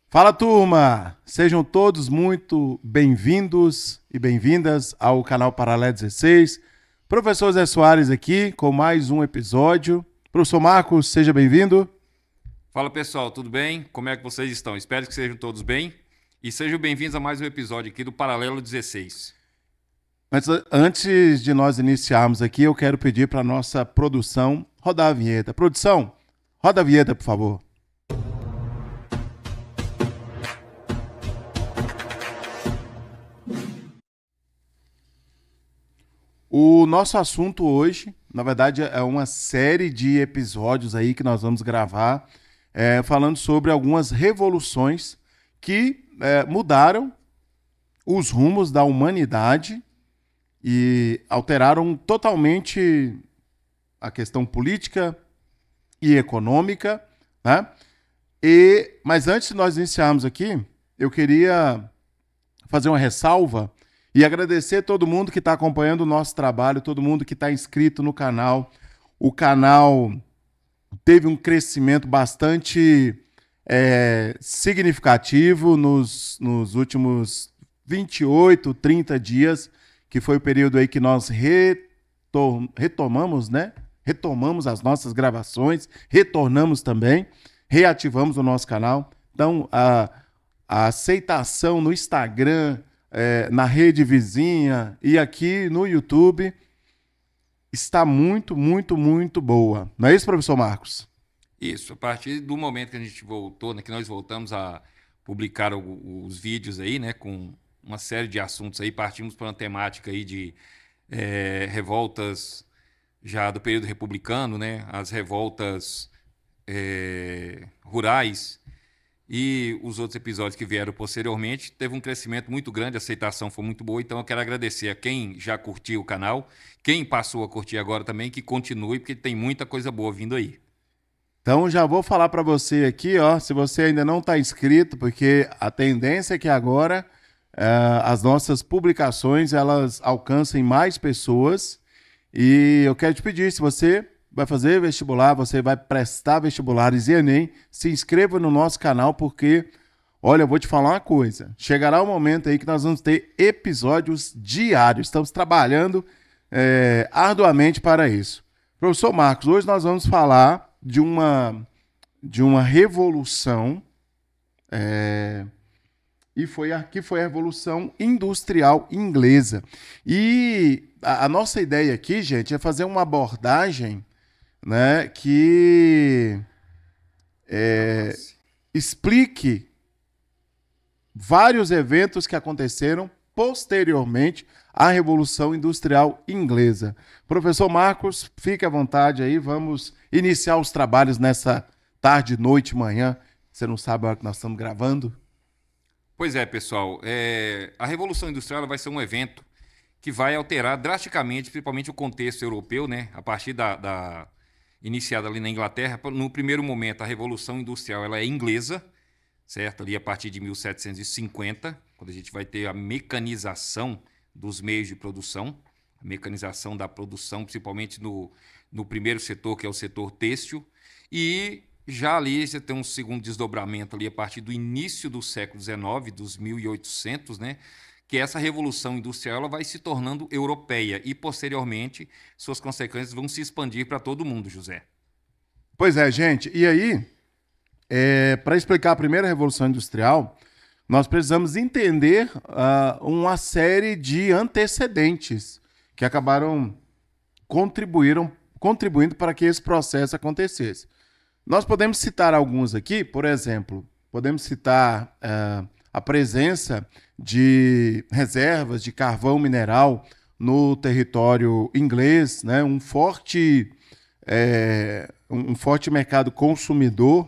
Fala, turma! Sejam todos muito bem-vindos e bem-vindas ao canal Paralelo 16. Professor Zé Soares aqui com mais um episódio. Professor Marcos, seja bem-vindo. Fala pessoal, tudo bem? Como é que vocês estão? Espero que sejam todos bem e sejam bem-vindos a mais um episódio aqui do Paralelo 16. Antes de nós iniciarmos aqui, eu quero pedir para a nossa produção rodar a vinheta. Produção, roda a vinheta, por favor. O nosso assunto hoje, na verdade, é uma série de episódios aí que nós vamos gravar, falando sobre algumas revoluções que mudaram os rumos da humanidade e alteraram totalmente a questão política e econômica, né? Mas antes de nós iniciarmos aqui, eu queria fazer uma ressalva e agradecer todo mundo que está acompanhando o nosso trabalho, todo mundo que está inscrito no canal. O canal teve um crescimento bastante significativo nos últimos 28, 30 dias, que foi o período aí que nós retomamos, né? Retomamos as nossas gravações, retornamos também, reativamos o nosso canal. Então, a aceitação no Instagram, na rede vizinha e aqui no YouTube está muito, muito, muito boa. Não é isso, professor Marcos? Isso, a partir do momento que a gente voltou, né, que nós voltamos a publicar os vídeos aí, né, com uma série de assuntos aí, partimos para uma temática aí de revoltas já do período republicano, né, as revoltas rurais e os outros episódios que vieram posteriormente, teve um crescimento muito grande, a aceitação foi muito boa, então eu quero agradecer a quem já curtiu o canal, quem passou a curtir agora também, que continue, porque tem muita coisa boa vindo aí. Então já vou falar para você aqui, ó, se você ainda não está inscrito, porque a tendência é que agora as nossas publicações elas alcancem mais pessoas e eu quero te pedir, se você vai fazer vestibular, você vai prestar vestibulares e Enem, se inscreva no nosso canal, porque, olha, eu vou te falar uma coisa, chegará o momento aí que nós vamos ter episódios diários, estamos trabalhando arduamente para isso. Professor Marcos, hoje nós vamos falar de uma revolução, que foi a Revolução Industrial Inglesa. E a nossa ideia aqui, gente, é fazer uma abordagem, né, que explique vários eventos que aconteceram posteriormente à Revolução Industrial Inglesa. Professor Marcos, fique à vontade aí, vamos iniciar os trabalhos nessa tarde, noite, manhã. Você não sabe a hora que nós estamos gravando? Pois é, pessoal, a Revolução Industrial ela vai ser um evento que vai alterar drasticamente, principalmente o contexto europeu, né, a partir iniciada ali na Inglaterra. No primeiro momento, a Revolução Industrial ela é inglesa, certo? Ali a partir de 1750, quando a gente vai ter a mecanização dos meios de produção, a mecanização da produção, principalmente no primeiro setor, que é o setor têxtil, e já ali você tem um segundo desdobramento ali a partir do início do século XIX, dos 1800, né? Que essa revolução industrial ela vai se tornando europeia e, posteriormente, suas consequências vão se expandir para todo mundo, José. Pois é, gente. E aí, para explicar a primeira Revolução Industrial, nós precisamos entender uma série de antecedentes que acabaram contribuindo para que esse processo acontecesse. Nós podemos citar alguns aqui, por exemplo, podemos citar a presença de reservas de carvão mineral no território inglês, né? Um forte mercado consumidor,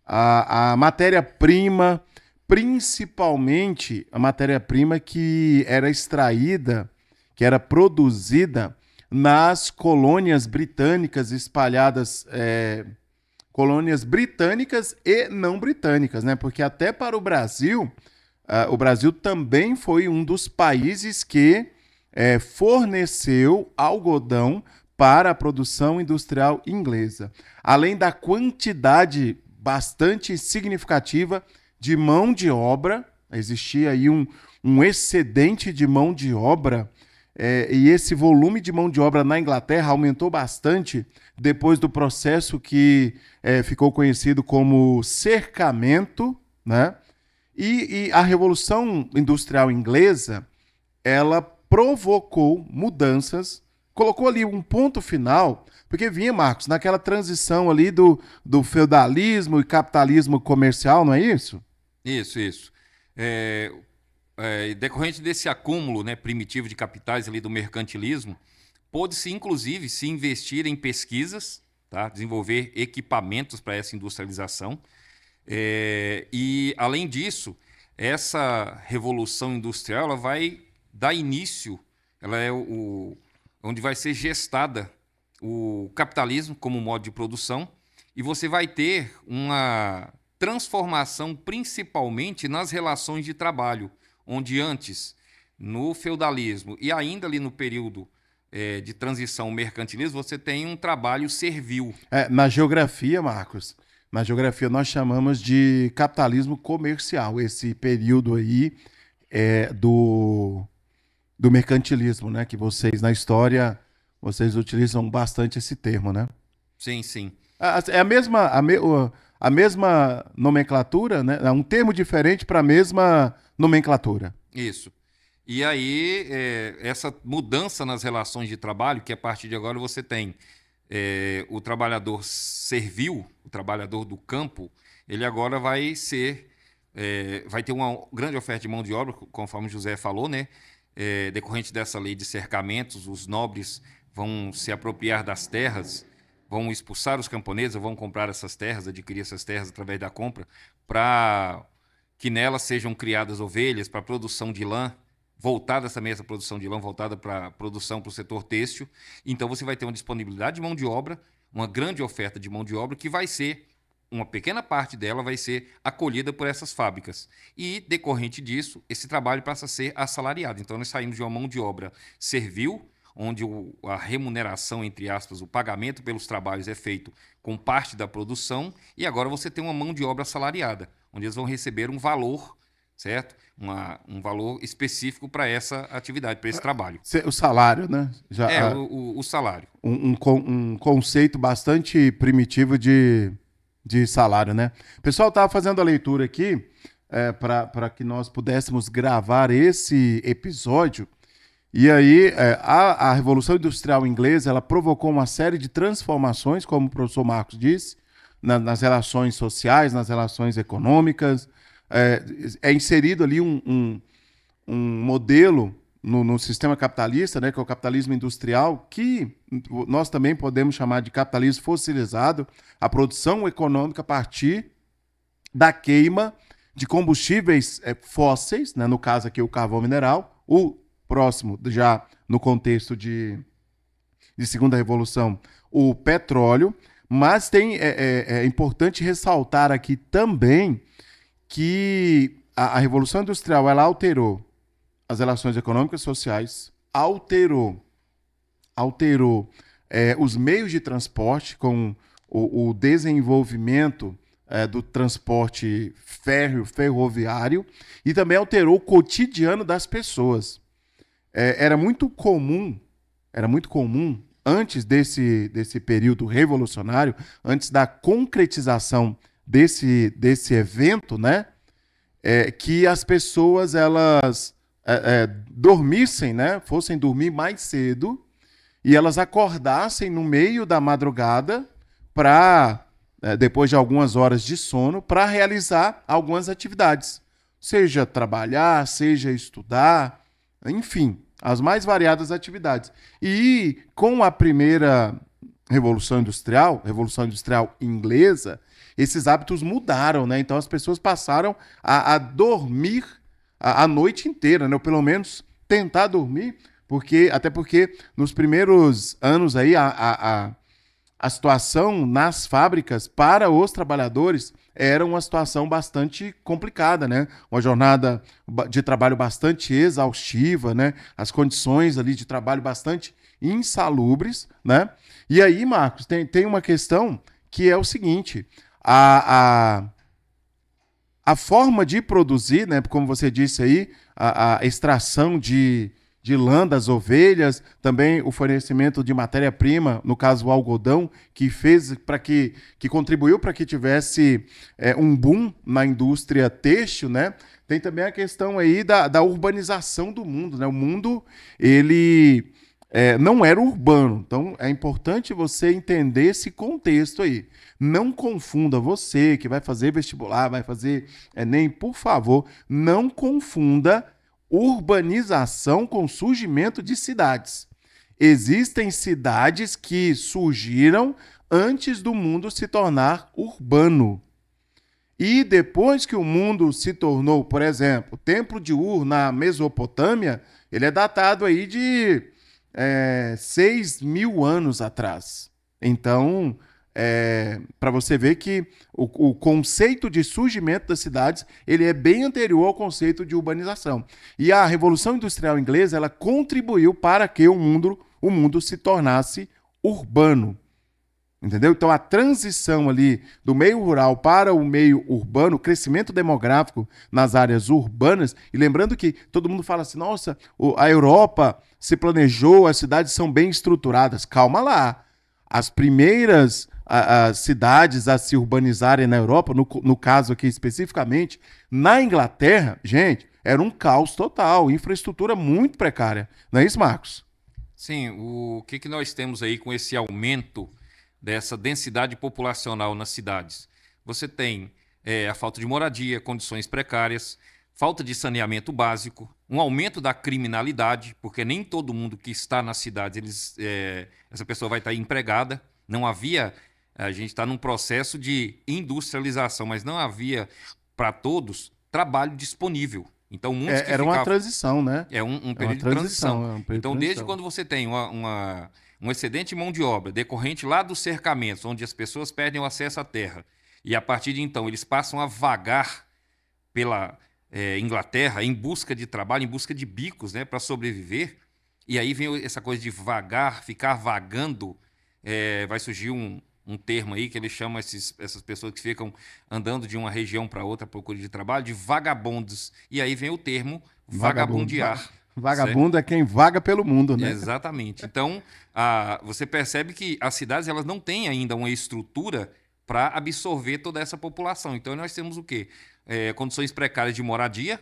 a matéria-prima, principalmente a matéria-prima que era extraída, que era produzida nas colônias britânicas espalhadas, colônias britânicas e não britânicas, né? Porque até para o Brasil também foi um dos países que forneceu algodão para a produção industrial inglesa. Além da quantidade bastante significativa de mão de obra, existia aí um excedente de mão de obra, e esse volume de mão de obra na Inglaterra aumentou bastante depois do processo que ficou conhecido como cercamento, né? E a Revolução Industrial Inglesa, ela provocou mudanças, colocou ali um ponto final, porque vinha, Marcos, naquela transição ali do feudalismo e capitalismo comercial, não é isso? Isso. Decorrente desse acúmulo, né, primitivo de capitais ali do mercantilismo, pôde-se, inclusive, se investir em pesquisas, tá? Desenvolver equipamentos para essa industrialização. E, além disso, essa revolução industrial ela vai dar início, ela é onde vai ser gestada o capitalismo como modo de produção, e você vai ter uma transformação principalmente nas relações de trabalho, onde antes, no feudalismo e ainda ali no período de transição mercantilismo, você tem um trabalho servil. Na geografia, Marcos, na geografia nós chamamos de capitalismo comercial, esse período aí do mercantilismo, né? Que vocês, na história, vocês utilizam bastante esse termo, né? Sim. É a mesma nomenclatura, né? É um termo diferente para a mesma nomenclatura. Isso. E aí, essa mudança nas relações de trabalho, que a partir de agora você tem o trabalhador servil, o trabalhador do campo, ele agora vai ter uma grande oferta de mão de obra, conforme o José falou, né? Decorrente dessa lei de cercamentos, os nobres vão se apropriar das terras, vão expulsar os camponeses, vão comprar essas terras, adquirir essas terras através da compra, para que nelas sejam criadas ovelhas para a produção de lã, voltada também essa produção de lã, voltada para a produção para o setor têxtil. Então você vai ter uma disponibilidade de mão de obra, uma grande oferta de mão de obra, que vai ser, uma pequena parte dela vai ser acolhida por essas fábricas. E, decorrente disso, esse trabalho passa a ser assalariado. Então nós saímos de uma mão de obra servil, onde a remuneração, entre aspas, o pagamento pelos trabalhos é feito com parte da produção, e agora você tem uma mão de obra assalariada, onde eles vão receber um valor, certo? Um valor específico para essa atividade, para esse trabalho. O salário, né? O salário. Um conceito bastante primitivo de salário, né? O pessoal estava fazendo a leitura aqui para que nós pudéssemos gravar esse episódio. E aí, a Revolução Industrial Inglesa, ela provocou uma série de transformações, como o professor Marcos disse, nas relações sociais, nas relações econômicas. É inserido ali um modelo no sistema capitalista, né, que é o capitalismo industrial, que nós também podemos chamar de capitalismo fossilizado, a produção econômica a partir da queima de combustíveis fósseis, né, no caso aqui o carvão mineral, o próximo, já no contexto de segunda revolução, o petróleo, mas é importante ressaltar aqui também que a Revolução Industrial ela alterou as relações econômicas e sociais, alterou os meios de transporte com o desenvolvimento do transporte ferroviário, e também alterou o cotidiano das pessoas. Era muito comum, antes desse período revolucionário, antes da concretização desse evento, né, que as pessoas elas dormissem, né, fossem dormir mais cedo, e elas acordassem no meio da madrugada para, depois de algumas horas de sono, para realizar algumas atividades, seja trabalhar, seja estudar, enfim, as mais variadas atividades. E com a primeira Revolução Industrial Inglesa, esses hábitos mudaram, né? Então as pessoas passaram a dormir a noite inteira, né? Ou pelo menos tentar dormir, até porque nos primeiros anos aí a situação nas fábricas para os trabalhadores era uma situação bastante complicada, né? Uma jornada de trabalho bastante exaustiva, né? As condições ali de trabalho bastante insalubres, né? E aí, Marcos, tem uma questão que é o seguinte: a forma de produzir, né, como você disse aí, a extração de lã das ovelhas, também o fornecimento de matéria-prima, no caso o algodão, que fez para que contribuiu para que tivesse um boom na indústria têxtil, né? Tem também a questão aí da urbanização do mundo, né? O mundo, ele não era urbano, então é importante você entender esse contexto aí. Não confunda você que vai fazer vestibular, vai fazer Enem, por favor, não confunda urbanização com surgimento de cidades. Existem cidades que surgiram antes do mundo se tornar urbano. E depois que o mundo se tornou, por exemplo, o Templo de Ur na Mesopotâmia, ele é datado aí de 6.000 anos atrás. Então, para você ver que o conceito de surgimento das cidades ele é bem anterior ao conceito de urbanização. E a Revolução Industrial Inglesa ela contribuiu para que o mundo se tornasse urbano. Entendeu? Então, a transição ali do meio rural para o meio urbano, o crescimento demográfico nas áreas urbanas, e lembrando que todo mundo fala assim, nossa, a Europa se planejou, as cidades são bem estruturadas. Calma lá. As primeiras as cidades a se urbanizarem na Europa, no caso aqui especificamente, na Inglaterra, gente, era um caos total, infraestrutura muito precária. Não é isso, Marcos? Sim, o que nós temos aí com esse aumento dessa densidade populacional nas cidades? Você tem a falta de moradia, condições precárias, falta de saneamento básico, um aumento da criminalidade, porque nem todo mundo que está nas cidades, essa pessoa vai estar empregada. Não havia, a gente está num processo de industrialização, mas não havia para todos trabalho disponível. Então, muitos era uma transição, né? É um período de transição. Então, desde quando você tem um excedente de mão de obra decorrente lá dos cercamentos, onde as pessoas perdem o acesso à terra, e a partir de então eles passam a vagar pela Inglaterra em busca de trabalho, em busca de bicos, né, para sobreviver, e aí vem essa coisa de vagar, ficar vagando, vai surgir um termo aí que eles chamam essas pessoas que ficam andando de uma região para outra à procura de trabalho, de vagabundos, e aí vem o termo vagabundear. Vagabundo é quem vaga pelo mundo, né? Exatamente. Então, você percebe que as cidades elas não têm ainda uma estrutura para absorver toda essa população. Então, nós temos o quê? Condições precárias de moradia,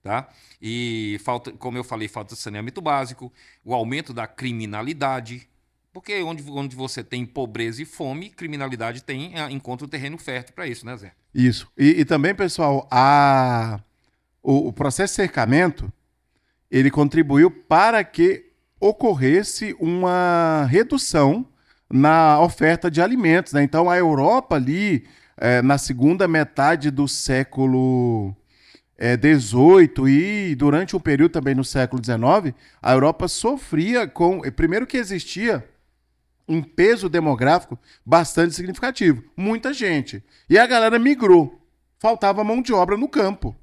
tá? E, como eu falei, falta de saneamento básico, o aumento da criminalidade, porque onde você tem pobreza e fome, criminalidade encontra o terreno fértil para isso, né, Zé? Isso. E também, pessoal, o processo de cercamento ele contribuiu para que ocorresse uma redução na oferta de alimentos, né? Então, a Europa ali, na segunda metade do século XVIII e durante um período também no século XIX, a Europa sofria com... Primeiro que existia um peso demográfico bastante significativo. Muita gente. E a galera migrou. Faltava mão de obra no campo.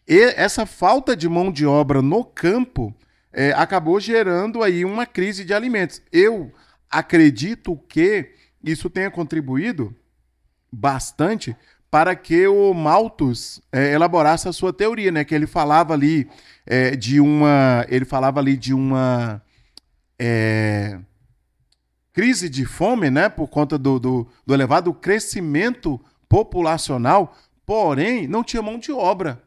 E essa falta de mão de obra no campo acabou gerando aí uma crise de alimentos. Eu acredito que isso tenha contribuído bastante para que o Malthus elaborasse a sua teoria, né? Que ele falava ali de uma crise de fome, né? Por conta do elevado crescimento populacional, porém não tinha mão de obra,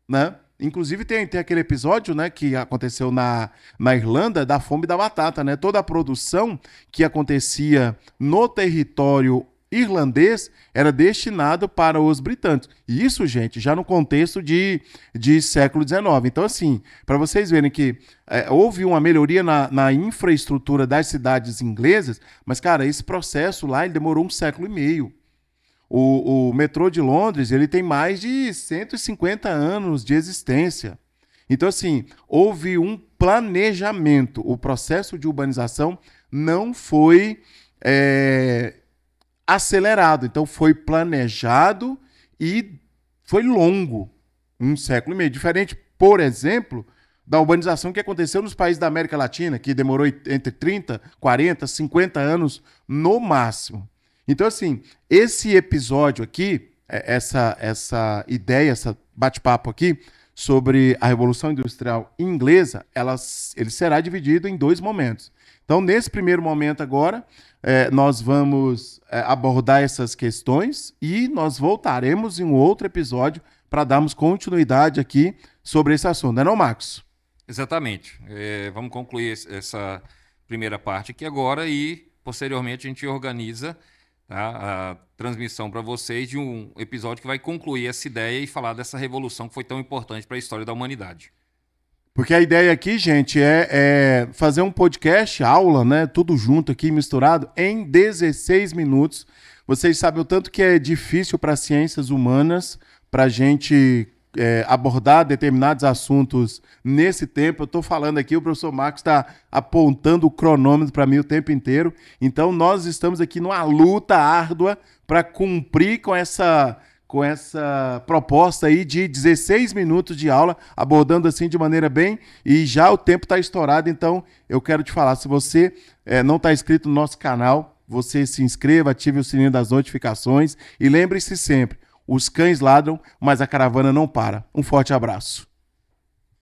né? Inclusive tem aquele episódio, né, que aconteceu na Irlanda da fome da batata, né? Toda a produção que acontecia no território irlandês era destinado para os britânicos. E isso, gente, já no contexto de século XIX. Então, assim, para vocês verem que houve uma melhoria na infraestrutura das cidades inglesas, mas, cara, esse processo lá ele demorou 1,5 séculos. O metrô de Londres ele tem mais de 150 anos de existência. Então, assim, houve um planejamento. O processo de urbanização não foi acelerado. Então, foi planejado e foi longo, 1,5 séculos. Diferente, por exemplo, da urbanização que aconteceu nos países da América Latina, que demorou entre 30, 40, 50 anos no máximo. Então, assim, esse episódio aqui, essa ideia, esse bate-papo aqui sobre a Revolução Industrial Inglesa, ele será dividido em 2 momentos. Então, nesse primeiro momento agora, nós vamos abordar essas questões e nós voltaremos em um outro episódio para darmos continuidade aqui sobre esse assunto. Não é não, Marcos? Exatamente. Vamos concluir essa primeira parte aqui agora e, posteriormente, a gente organiza, tá, a transmissão para vocês de um episódio que vai concluir essa ideia e falar dessa revolução que foi tão importante para a história da humanidade. Porque a ideia aqui, gente, é fazer um podcast, aula, né? Tudo junto aqui, misturado, em 16 minutos. Vocês sabem o tanto que é difícil para as ciências humanas, para a gente abordar determinados assuntos nesse tempo. Eu estou falando aqui, o professor Marcos está apontando o cronômetro para mim o tempo inteiro. Então, nós estamos aqui numa luta árdua para cumprir com essa proposta aí de 16 minutos de aula, abordando assim de maneira bem, e já o tempo está estourado, então eu quero te falar, se você não está inscrito no nosso canal, você se inscreva, ative o sininho das notificações e lembre-se sempre, os cães ladram, mas a caravana não para. Um forte abraço.